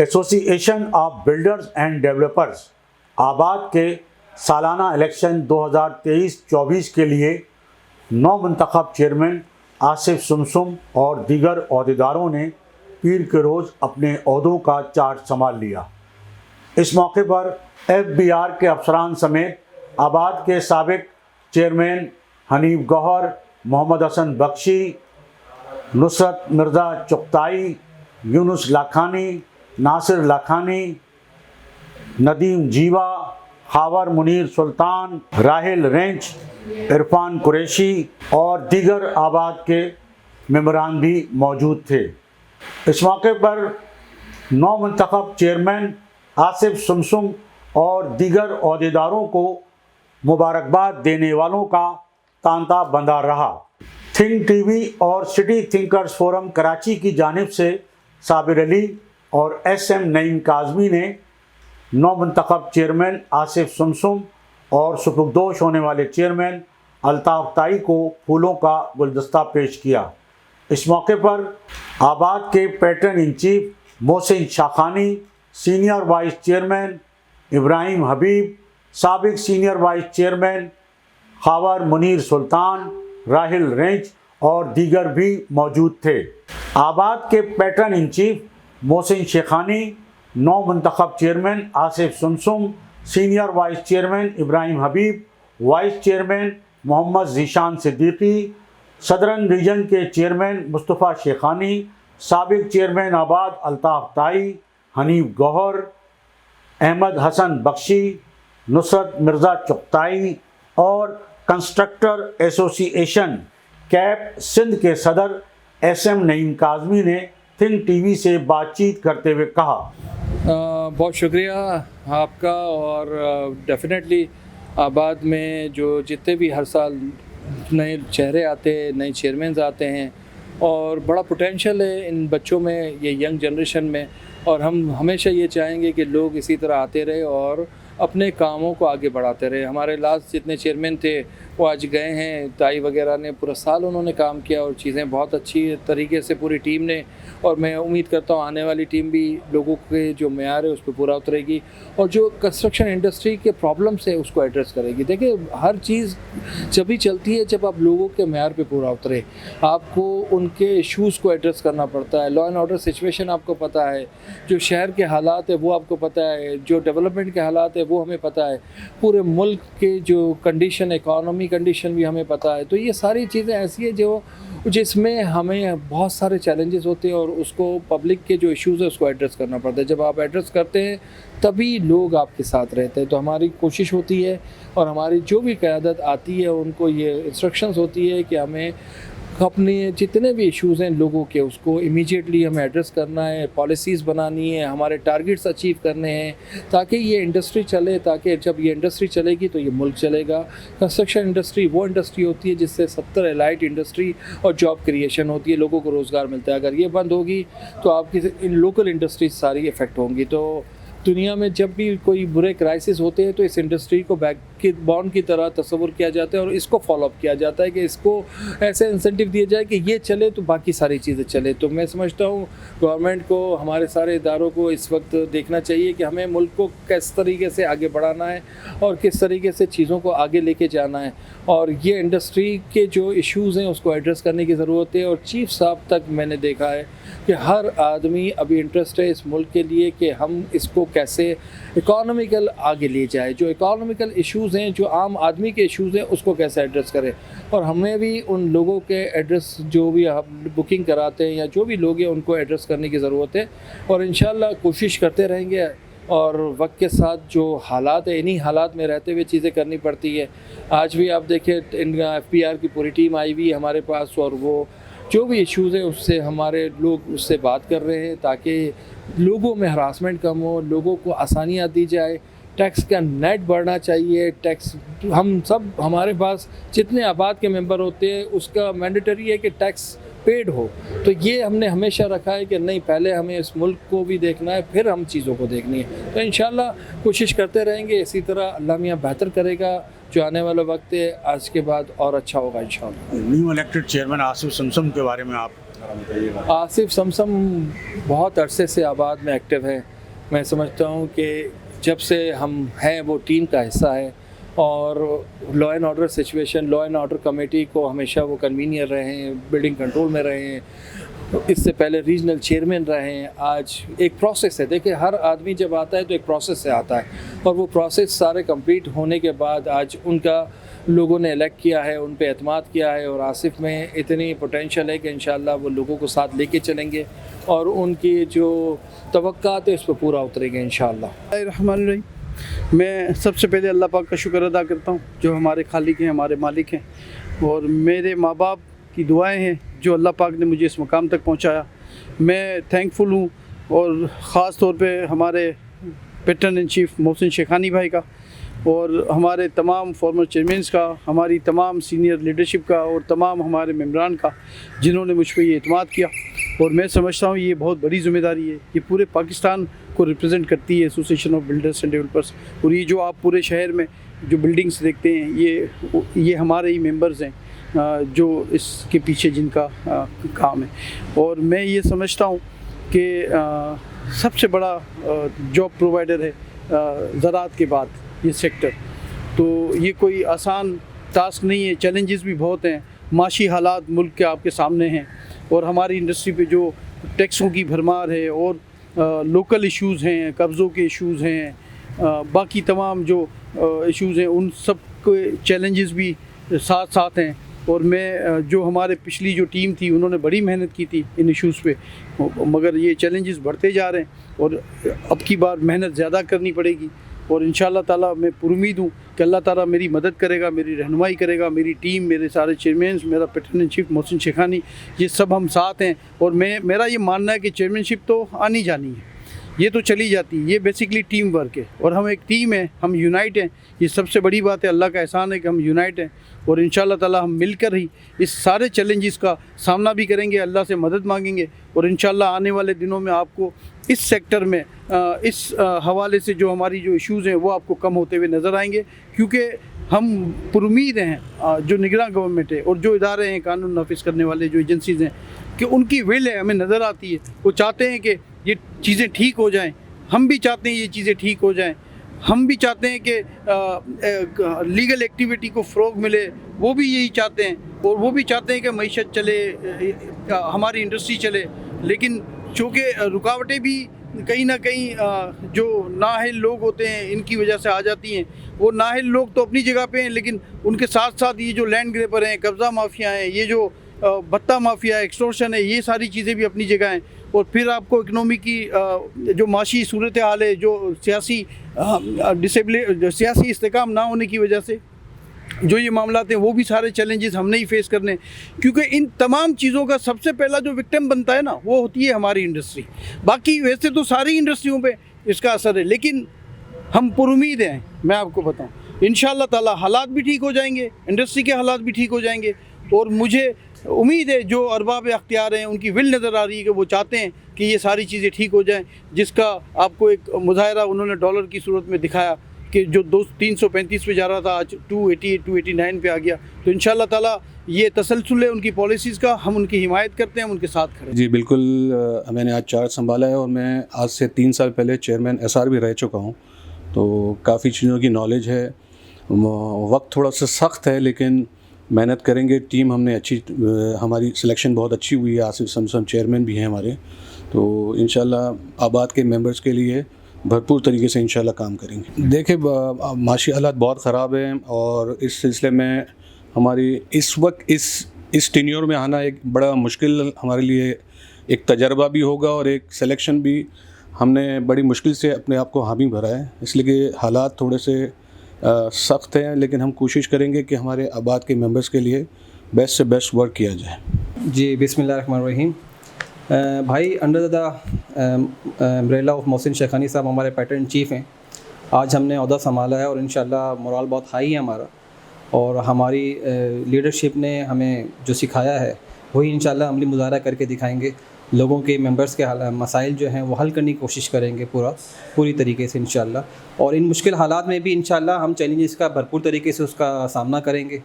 ایسوسی ایشن of builders and developers آباد کے سالانہ الیکشن 2023-24 کے لیے نو منتخب چیئرمین آصف سمسم اور دیگر عہدیداروں نے پیر کے روز اپنے عہدوں کا چارج سنبھال لیا۔ اس موقع پر FBR کے افسران سمیت آباد کے سابق چیئرمین حنیف گوہر، محمد حسن بخشی، نصرت مرزا چغتائی، یونس لاکھانی، ناصر لاکھانی، ندیم جیوا، خاور منیر سلطان، راحل رینچ، عرفان قریشی اور دیگر آباد کے ممبران بھی موجود تھے۔ اس موقع پر نو منتخب چیئرمین آصف سمسم اور دیگر عہدیداروں کو مبارکباد دینے والوں کا تانتا بندھا رہا۔ تھنک ٹی وی اور سٹی تھنکرز فورم کراچی کی جانب سے صابر علی اور SM نعیم کاظمی نے نو منتخب چیئرمین آصف سمسم اور سپردوش ہونے والے چیئرمین الطاف تائی کو پھولوں کا گلدستہ پیش کیا۔ اس موقع پر آباد کے patron in chief Mohsin Shaikhani, senior vice chairman Ibrahim Habib, سابق senior vice chairman Khawar Munir Sultan, Rahil رینچ اور دیگر بھی موجود تھے۔ آباد کے پیٹرن ان چیف محسن شیخانی، نو منتخب chairman Asif Samsam, senior vice chairman Ibrahim Habib, vice chairman Muhammad Zeeshan Siddiqui, southern region کے چیئرمین مصطفیٰ شیخانی، سابق چیئرمین آباد الطاف تائی، حنیف گوہر، احمد حسن بخشی، نصرت مرزا چغتائی اور کنسٹرکٹر ایسوسی ایشن کیپ سندھ کے صدر SM نعیم کاظمی نے تھنک ٹی وی سے بات چیت کرتے ہوئے کہا، بہت شکریہ آپ کا، اور ڈیفینیٹلی آباد میں جو جتنے بھی ہر سال نئے چہرے آتے ہیں، نئے چیئرمینز آتے ہیں، اور بڑا پوٹینشیل ہے ان بچوں میں، یہ ینگ جنریشن میں، اور ہم ہمیشہ یہ چاہیں گے کہ لوگ اسی طرح آتے رہے اور اپنے کاموں کو آگے بڑھاتے رہے۔ ہمارے لاسٹ جتنے چیئرمین تھے وہ آج گئے ہیں، تائی وغیرہ نے پورا سال انہوں نے کام کیا اور چیزیں بہت اچھی طریقے سے پوری ٹیم نے، اور میں امید کرتا ہوں آنے والی ٹیم بھی لوگوں کے جو معیار ہے اس پہ پورا اترے گی، اور جو کنسٹرکشن انڈسٹری کے پرابلمس ہے اس کو ایڈریس کرے گی۔ دیکھیں، ہر چیز جبھی چلتی ہے جب آپ لوگوں کے معیار پہ پورا اترے، آپ کو ان کے ایشوز کو ایڈریس کرنا پڑتا ہے۔ لا اینڈ آرڈر سچویشن آپ کو پتہ ہے، جو شہر کے حالات ہے وہ آپ کو پتہ ہے، جو ڈیولپمنٹ کے حالات ہے وہ ہمیں پتہ ہے، پورے ملک کے جو کنڈیشن، اکانومی کنڈیشن بھی ہمیں پتہ ہے۔ تو یہ ساری چیزیں ایسی ہیں جس میں ہمیں بہت سارے چیلنجز ہوتے ہیں، اور اس کو پبلک کے جو ایشوز ہیں اس کو ایڈریس کرنا پڑتا ہے۔ جب آپ ایڈریس کرتے ہیں تبھی لوگ آپ کے ساتھ رہتے ہیں۔ تو ہماری کوشش ہوتی ہے، اور ہماری جو بھی قیادت آتی ہے ان کو یہ انسٹرکشنز ہوتی ہے کہ ہمیں اپنے جتنے بھی ایشوز ہیں لوگوں کے، اس کو امیجیٹلی ہمیں ایڈریس کرنا ہے، پالیسیز بنانی ہے، ہمارے ٹارگیٹس اچیو کرنے ہیں، تاکہ یہ انڈسٹری چلے، تاکہ جب یہ انڈسٹری چلے گی تو یہ ملک چلے گا۔ کنسٹرکشن انڈسٹری وہ انڈسٹری ہوتی ہے جس سے 70 الائٹ انڈسٹری اور جاب کریشن ہوتی ہے، لوگوں کو روزگار ملتا ہے۔ اگر یہ بند ہوگی تو آپ کی ان لوکل انڈسٹریز ساری افیکٹ ہوں گی۔ تو دنیا میں جب بھی کوئی برے کرائسس ہوتے ہیں تو اس انڈسٹری کو بیک کی بانڈ کی طرح تصور کیا جاتا ہے، اور اس کو فالو اپ کیا جاتا ہے کہ اس کو ایسے انسینٹیو دیا جائے کہ یہ چلے تو باقی ساری چیزیں چلے۔ تو میں سمجھتا ہوں گورنمنٹ کو، ہمارے سارے اداروں کو اس وقت دیکھنا چاہیے کہ ہمیں ملک کو کس طریقے سے آگے بڑھانا ہے اور کس طریقے سے چیزوں کو آگے لے کے جانا ہے، اور یہ انڈسٹری کے جو ایشوز ہیں اس کو ایڈریس کرنے کی ضرورت ہے۔ اور چیف صاحب تک میں نے دیکھا ہے کہ ہر آدمی ابھی انٹرسٹ ہے اس ملک کے لیے کہ ہم اس کو کیسے اکانومیکل آگے لے جائے، جو اکانومیکل ایشوز ہیں، جو عام آدمی کے ایشوز ہیں اس کو کیسے ایڈریس کرے۔ اور ہمیں بھی ان لوگوں کے ایڈریس، جو بھی ہم بکنگ کراتے ہیں یا جو بھی لوگ ہیں، ان کو ایڈریس کرنے کی ضرورت ہے، اور انشاءاللہ کوشش کرتے رہیں گے۔ اور وقت کے ساتھ جو حالات ہیں، انہی حالات میں رہتے ہوئے چیزیں کرنی پڑتی ہے۔ آج بھی آپ دیکھیں FBR کی پوری ٹیم آئی ہوئی ہے ہمارے پاس، اور وہ جو بھی ایشوز ہیں اس سے ہمارے لوگ اس سے بات کر رہے ہیں، تاکہ لوگوں میں ہراسمنٹ کم ہو، لوگوں کو آسانیاں دی جائے، ٹیکس کا نیٹ بڑھنا چاہیے. ٹیکس ہم سب, ہمارے پاس جتنے آباد کے ممبر ہوتے ہیں اس کا مینڈیٹری ہے کہ ٹیکس پیڈ ہو. تو یہ ہم نے ہمیشہ رکھا ہے کہ نہیں, پہلے ہمیں اس ملک کو بھی دیکھنا ہے, پھر ہم چیزوں کو دیکھنی ہے. تو انشاءاللہ کوشش کرتے رہیں گے. اسی طرح اللہ میاں بہتر کرے گا. جو آنے والا وقت ہے آج کے بعد اور اچھا ہوگا انشاءاللہ. نیو الیکٹڈ چیئرمین آصف سمسم کے بارے میں آپ بتائیے گا. آصف سمسم بہت عرصے سے آباد میں ایکٹیو ہیں. میں سمجھتا ہوں کہ جب سے ہم ہیں وہ ٹیم کا حصہ ہے, اور law and order situation, law and order committee کو ہمیشہ وہ کنوینئر رہے ہیں, بلڈنگ کنٹرول میں رہے ہیں, اس سے پہلے ریجنل چیئرمین رہے ہیں. آج ایک پروسیس ہے, دیکھیں ہر آدمی جب آتا ہے تو ایک پروسیس سے آتا ہے, اور وہ پروسیس سارے کمپلیٹ ہونے کے بعد آج ان کا لوگوں نے الیکٹ کیا ہے, ان پہ اعتماد کیا ہے, اور آصف میں اتنی پوٹینشیل ہے کہ انشاءاللہ وہ لوگوں کو ساتھ لے کے چلیں گے, اور ان کی جو توقعات ہے اس پہ پورا اترے گے انشاءاللہ. الرحمن الرحیم. میں سب سے پہلے اللہ پاک کا شکر ادا کرتا ہوں جو ہمارے خالق ہیں, ہمارے مالک ہیں, اور میرے ماں باپ کی دعائیں ہیں جو اللہ پاک نے مجھے اس مقام تک پہنچایا. میں تھینکفل ہوں, اور خاص طور پہ ہمارے پیٹرن ان چیف محسن شیخانی بھائی کا, اور ہمارے تمام فارمر چیئرمینس کا, ہماری تمام سینئر لیڈرشپ کا, اور تمام ہمارے ممبران کا جنہوں نے مجھ پہ یہ اعتماد کیا. اور میں سمجھتا ہوں یہ بہت بڑی ذمہ داری ہے. یہ پورے پاکستان کو ریپرزینٹ کرتی ہے association of builders and developers. اور یہ جو آپ پورے شہر میں جو بلڈنگس دیکھتے ہیں یہ ہمارے ہی ممبرز ہیں جو اس کے پیچھے جن کا کام ہے. اور میں یہ سمجھتا ہوں کہ سب سے بڑا جاب پرووائڈر ہے زراعت کے بعد یہ سیکٹر. تو یہ کوئی آسان ٹاسک نہیں ہے, چیلنجز بھی بہت ہیں. معاشی حالات ملک کے آپ کے سامنے ہیں, اور ہماری انڈسٹری پہ جو ٹیکسوں کی بھرمار ہے, اور لوکل ایشوز ہیں, قبضوں کے ایشوز ہیں, باقی تمام جو ایشوز ہیں, ان سب کے چیلنجز بھی ساتھ ساتھ ہیں. اور میں جو ہمارے پچھلی جو ٹیم تھی انہوں نے بڑی محنت کی تھی ان ایشوز پہ, مگر یہ چیلنجز بڑھتے جا رہے ہیں, اور اب کی بار محنت زیادہ کرنی پڑے گی. اور انشاءاللہ تعالیٰ میں پرامید ہوں کہ اللہ تعالیٰ میری مدد کرے گا, میری رہنمائی کرے گا. میری ٹیم, میرے سارے چیئرمینس, میرا پیٹرن ان چیف محسن شیخانی, یہ سب ہم ساتھ ہیں. اور میرا یہ ماننا ہے کہ چیئرمین شپ تو آنی جانی ہے, یہ تو چلی جاتی ہے, یہ بیسکلی ٹیم ورک ہے, اور ہم ایک ٹیم ہیں, ہم یونائٹ ہیں. یہ سب سے بڑی بات ہے, اللہ کا احسان ہے کہ ہم یونائٹ ہیں. اور انشاءاللہ تعالیٰ ہم مل کر ہی اس سارے چیلنجز کا سامنا بھی کریں گے, اللہ سے مدد مانگیں گے. اور انشاءاللہ آنے والے دنوں میں آپ کو اس سیکٹر میں اس حوالے سے جو ہماری جو ایشوز ہیں وہ آپ کو کم ہوتے ہوئے نظر آئیں گے. کیونکہ ہم پرامید ہیں جو نگراں گورنمنٹ ہے اور جو ادارے ہیں قانون نافذ کرنے والے جو ایجنسیز ہیں, کہ ان کی ول ہے, ہمیں نظر آتی ہے. وہ چاہتے ہیں کہ یہ چیزیں ٹھیک ہو جائیں, ہم بھی چاہتے ہیں یہ چیزیں ٹھیک ہو جائیں. ہم بھی چاہتے ہیں کہ لیگل ایکٹیویٹی کو فروغ ملے, وہ بھی یہی چاہتے ہیں. اور وہ بھی چاہتے ہیں کہ معیشت چلے, ہماری انڈسٹری چلے. لیکن چونکہ رکاوٹیں بھی کہیں نہ کہیں جو نااہل لوگ ہوتے ہیں ان کی وجہ سے آ جاتی ہیں. وہ نااہل لوگ تو اپنی جگہ پہ ہیں, لیکن ان کے ساتھ ساتھ یہ جو لینڈ گریپر ہیں, قبضہ مافیا ہیں, یہ جو بھتہ مافیا ہے, ایکسٹورشن ہے, یہ ساری چیزیں بھی اپنی جگہ ہیں. اور پھر آپ کو اکنومی کی جو معاشی صورتحال ہے, جو سیاسی استحکام نہ ہونے کی وجہ سے جو یہ معاملات ہیں, وہ بھی سارے چیلنجز ہم نے ہی فیس کرنے. کیونکہ ان تمام چیزوں کا سب سے پہلا جو وکٹم بنتا ہے نا, وہ ہوتی ہے ہماری انڈسٹری. باقی ویسے تو ساری انڈسٹریوں پہ اس کا اثر ہے, لیکن ہم پرامید ہیں. میں آپ کو بتاؤں انشاءاللہ تعالیٰ حالات بھی ٹھیک ہو جائیں گے, انڈسٹری کے حالات بھی ٹھیک ہو جائیں گے. اور مجھے امید ہے جو ارباب اختیار ہیں ان کی ول نظر آ رہی ہے کہ وہ چاہتے ہیں کہ یہ ساری چیزیں ٹھیک ہو جائیں, جس کا آپ کو ایک مظاہرہ انہوں نے ڈالر کی صورت میں دکھایا کہ جو 335 پہ جا رہا تھا آج 288 289 پہ آ گیا. تو انشاءاللہ تعالیٰ یہ تسلسل ہے ان کی پالیسیز کا, ہم ان کی حمایت کرتے ہیں, ہم ان کے ساتھ کھڑے ہیں. جی بالکل, میں نے آج چارج سنبھالا ہے, اور میں آج سے 3 سال پہلے چیئرمین SR بھی رہ چکا ہوں, تو کافی چیزوں کی نالج ہے. وقت تھوڑا سا سخت ہے لیکن محنت کریں گے. ٹیم ہم نے اچھی, ہماری سلیکشن بہت اچھی ہوئی ہے. آصف سمسم چیئرمین بھی ہیں ہمارے, تو انشاءاللہ آباد کے ممبرز کے لیے بھرپور طریقے سے انشاءاللہ کام کریں گے. دیکھیں معاشی حالات بہت خراب ہیں, اور اس سلسلے میں ہماری اس وقت اس ٹینیور میں آنا ایک بڑا مشکل ہمارے لیے ایک تجربہ بھی ہوگا, اور ایک سلیکشن بھی ہم نے بڑی مشکل سے اپنے آپ کو حامی بھرا ہے. اس لیے کہ حالات تھوڑے سے سخت ہیں, لیکن ہم کوشش کریں گے کہ ہمارے آباد کے ممبرز کے لیے بیسٹ سے بیسٹ ورک کیا جائے. جی بسم اللہ الرحمن الرحیم. بھائی انڈر دا امبریلا آف محسن شیخانی صاحب ہمارے پیٹرن چیف ہیں, آج ہم نے عہدہ سنبھالا ہے اور انشاءاللہ مورال بہت ہائی ہے ہمارا، اور ہماری لیڈرشپ نے ہمیں جو سکھایا ہے وہی انشاءاللہ عملی مظاہرہ کر کے دکھائیں گے. لوگوں کے ممبرس کے مسائل جو ہیں وہ حل کرنے کی کوشش کریں گے پوری طریقے سے انشاءاللہ. اور ان مشکل حالات میں بھی انشاءاللہ ہم چیلنجز کا بھرپور طریقے سے اس کا سامنا کریں گے،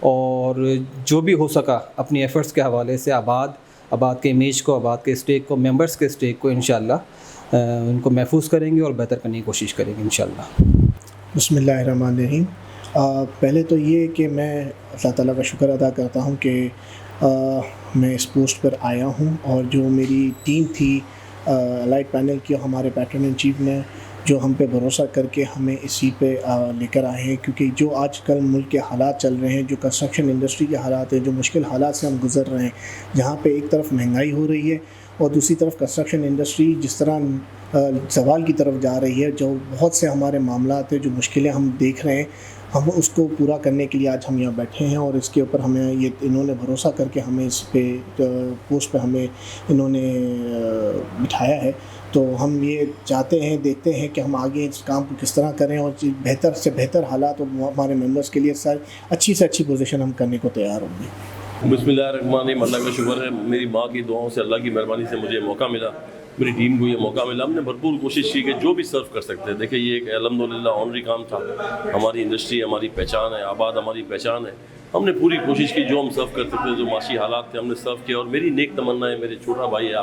اور جو بھی ہو سکا اپنی ایفرٹس کے حوالے سے آباد کے امیج کو، آباد کے اسٹیک کو، ممبرس کے اسٹیک کو انشاءاللہ ان کو محفوظ کریں گے اور بہتر کرنے کی کوشش کریں گے انشاءاللہ. بسم اللہ الرحمن الرحیم. پہلے تو یہ کہ میں اللہ تعالیٰ کا شکر ادا کرتا ہوں کہ میں اس پوسٹ پر آیا ہوں، اور جو میری ٹیم تھی لائٹ پینل کی، ہمارے پیٹرن ان چیف نے جو ہم پہ بھروسہ کر کے ہمیں اس سیٹ پہ لے کر آئے ہیں، کیونکہ جو آج کل ملک کے حالات چل رہے ہیں، جو کنسٹرکشن انڈسٹری کے حالات ہیں، جو مشکل حالات سے ہم گزر رہے ہیں، جہاں پہ ایک طرف مہنگائی ہو رہی ہے اور دوسری طرف کنسٹرکشن انڈسٹری جس طرح زوال کی طرف جا رہی ہے، جو بہت سے ہمارے معاملات ہیں، جو مشکلیں ہم دیکھ رہے ہیں، ہم اس کو پورا کرنے کے لیے آج ہم یہاں بیٹھے ہیں. اور اس کے اوپر ہمیں انہوں نے بھروسہ کر کے ہمیں اس پہ پوسٹ پہ ہمیں انہوں نے بٹھایا ہے. تو ہم یہ چاہتے ہیں، دیکھتے ہیں کہ ہم آگے اس کام کو کس طرح کریں، اور بہتر سے بہتر حالات اور ہمارے ممبرس کے لیے اچھی سے اچھی پوزیشن ہم کرنے کو تیار ہوں گے. بسم اللہ الرحمن الرحیم. اللہ کا شکر ہے، میری ماں کی دعاؤں سے، اللہ کی مہربانی سے مجھے موقع ملا، میری ٹیم کو یہ موقع ملا. ہم نے بھرپور کوشش کی کہ جو بھی سرو کر سکتے ہیں. دیکھیں، یہ ایک الحمدللہ آنری کام تھا. ہماری انڈسٹری ہماری پہچان ہے، آباد ہماری پہچان ہے. ہم نے پوری کوشش کی جو ہم سرو کر سکتے ہیں، جو معاشی حالات تھے ہم نے سرو کیا. اور میری نیک تمنا ہے، میرے چھوٹا بھائی ہے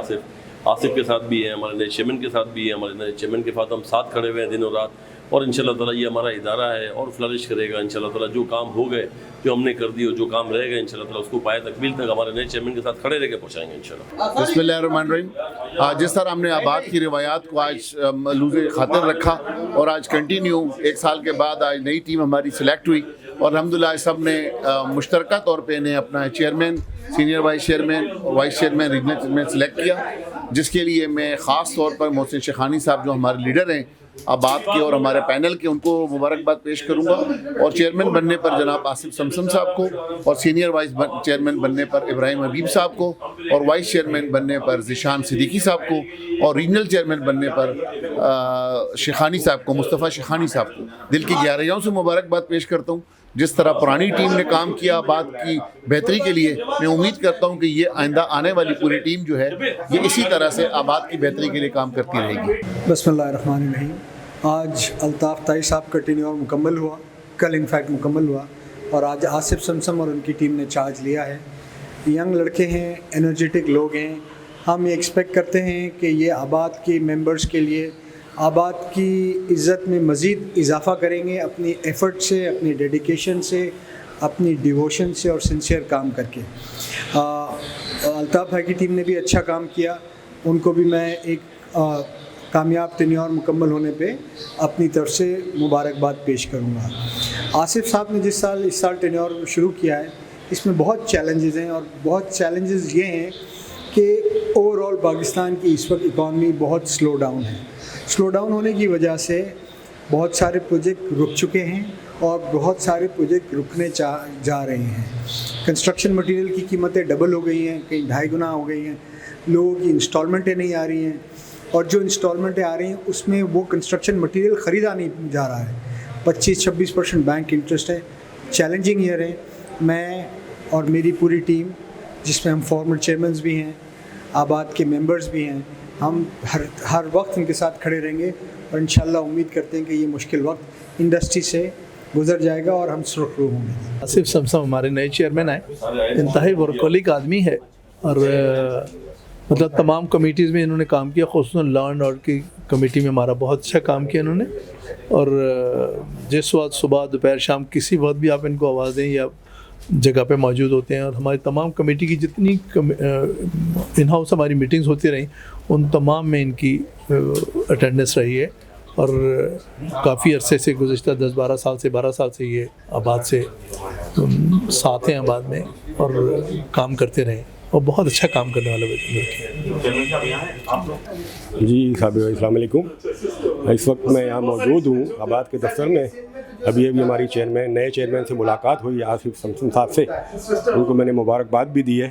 آصف کے ساتھ بھی ہے، ہمارے نئے چیئرمین کے ساتھ بھی ہے، ہمارے نئے چیئرمین کے ساتھ ہم ساتھ کھڑے ہوئے ہیں دن اور رات. اور انشاءاللہ تعالیٰ یہ ہمارا ادارہ ہے اور فلرش کرے گا انشاءاللہ تعالیٰ. جو کام ہو گئے، جو ہم نے کر دی، اور جو کام رہے گا انشاءاللہ تعالیٰ اس کو پائے تکمیل تک ہمارے نئے چیئرمین کے ساتھ کھڑے رہ کے پہنچائیں گے انشاءاللہ. بسم اللہ الرحمن الرحیم. جس طرح ہم نے آباد کی روایات کو آج ملحوظ خاطر رکھا، اور آج کنٹینیو 1 سال کے بعد آج نئی ٹیم ہماری سلیکٹ ہوئی، اور الحمدللہ سب نے مشترکہ طور پہ انہیں اپنا چیئرمین، سینئر وائس چیئرمین اور vice chairman, regional chairman select کیا، جس کے لیے میں خاص طور پر محسن شیخانی صاحب جو ہمارے لیڈر ہیں آباد کے اور ہمارے پینل کے، ان کو مبارکباد پیش کروں گا. اور چیئرمین بننے پر جناب آصف سمسم صاحب کو، اور سینئر وائس چیئرمین بننے پر ابراہیم حبیب صاحب کو، اور وائس چیئرمین بننے پر ذیشان صدیقی صاحب کو، اور ریجنل چیئرمین بننے پر شیخانی صاحب کو، مصطفیٰ شیخانی صاحب کو دل کی گہرائیوں سے مبارکباد پیش کرتا ہوں. جس طرح پرانی ٹیم نے کام کیا آباد کی بہتری کے لیے، میں امید کرتا ہوں کہ یہ آئندہ آنے والی پوری ٹیم جو ہے یہ اسی طرح سے آباد کی بہتری کے لیے کام کرتی رہے گی. بسم اللہ الرحمن الرحیم. آج الطاف طائی صاحب کا ٹینیور مکمل ہوا، کل انفیکٹ مکمل ہوا، اور آج آصف سمسم اور ان کی ٹیم نے چارج لیا ہے. ینگ لڑکے ہیں، انرجیٹک لوگ ہیں. ہم یہ ایکسپیکٹ کرتے ہیں کہ یہ آباد کے ممبرس کے لیے آباد کی عزت میں مزید اضافہ کریں گے، اپنی ایفرٹ سے، اپنی ڈیڈیکیشن سے، اپنی ڈیووشن سے اور سنسیئر کام کر کے. الطاف بھائی کی ٹیم نے بھی اچھا کام کیا، ان کو بھی میں ایک کامیاب ٹینیور مکمل ہونے پہ اپنی طرف سے مبارکباد پیش کروں گا. آصف صاحب نے اس سال ٹینیور شروع کیا ہے، اس میں بہت چیلنجز ہیں، اور بہت چیلنجز یہ ہیں کہ اوور آل پاکستان کی اس وقت اکانومی بہت سلو ڈاؤن ہے. سلو ڈاؤن ہونے کی وجہ سے بہت سارے پروجیکٹ رک چکے ہیں، اور بہت سارے پروجیکٹ رکنے جا رہے ہیں. کنسٹرکشن مٹیریل کی قیمتیں ڈبل ہو گئی ہیں، کہیں 2.5 گنا ہو گئی ہیں. لوگوں کی انسٹالمنٹیں نہیں آ رہی ہیں، اور جو انسٹالمنٹیں آ رہی ہیں اس میں وہ کنسٹرکشن مٹیریل خریدا نہیں جا رہا ہے. 25-26% بینک انٹرسٹ ہے. چیلنجنگ ایئر ہے. میں اور میری پوری ٹیم، جس میں ہم فارمر چیئرمینز بھی ہیں، آباد کے ممبرز بھی ہیں، ہم ہر وقت ان کے ساتھ کھڑے رہیں گے، اور انشاءاللہ امید کرتے ہیں کہ یہ مشکل وقت انڈسٹری سے گزر جائے گا اور ہم سرخرو ہوں گے. آصف سمسم ہمارے نئے چیئرمین ہیں، انتہائی ورکولیک آدمی ہے، اور مطلب تمام کمیٹیز میں انہوں نے کام کیا، خصوصاً لا اینڈ آرڈر کی کمیٹی میں ہمارا بہت اچھا کام کیا انہوں نے. اور جس وقت صبح دوپہر شام کسی وقت بھی آپ ان کو آواز دیں یا جگہ پہ موجود ہوتے ہیں. اور ہماری تمام کمیٹی کی جتنی ان ہاؤس ہماری میٹنگز ہوتی رہیں، ان تمام میں ان کی اٹینڈنس رہی ہے. اور کافی عرصے سے، گزشتہ 10-12 سال سے 12 سال سے یہ آباد سے ساتھ ہیں آباد میں، اور کام کرتے رہے، اور بہت اچھا کام کرنے والا لڑکے ہیں. جی صاحب السلام علیکم. اس وقت میں یہاں موجود ہوں آباد کے دفتر میں. ابھی ہماری نئے چیئرمین سے ملاقات ہوئی آصف سمسم صاحب سے. ان کو میں نے مبارکباد بھی دی ہے،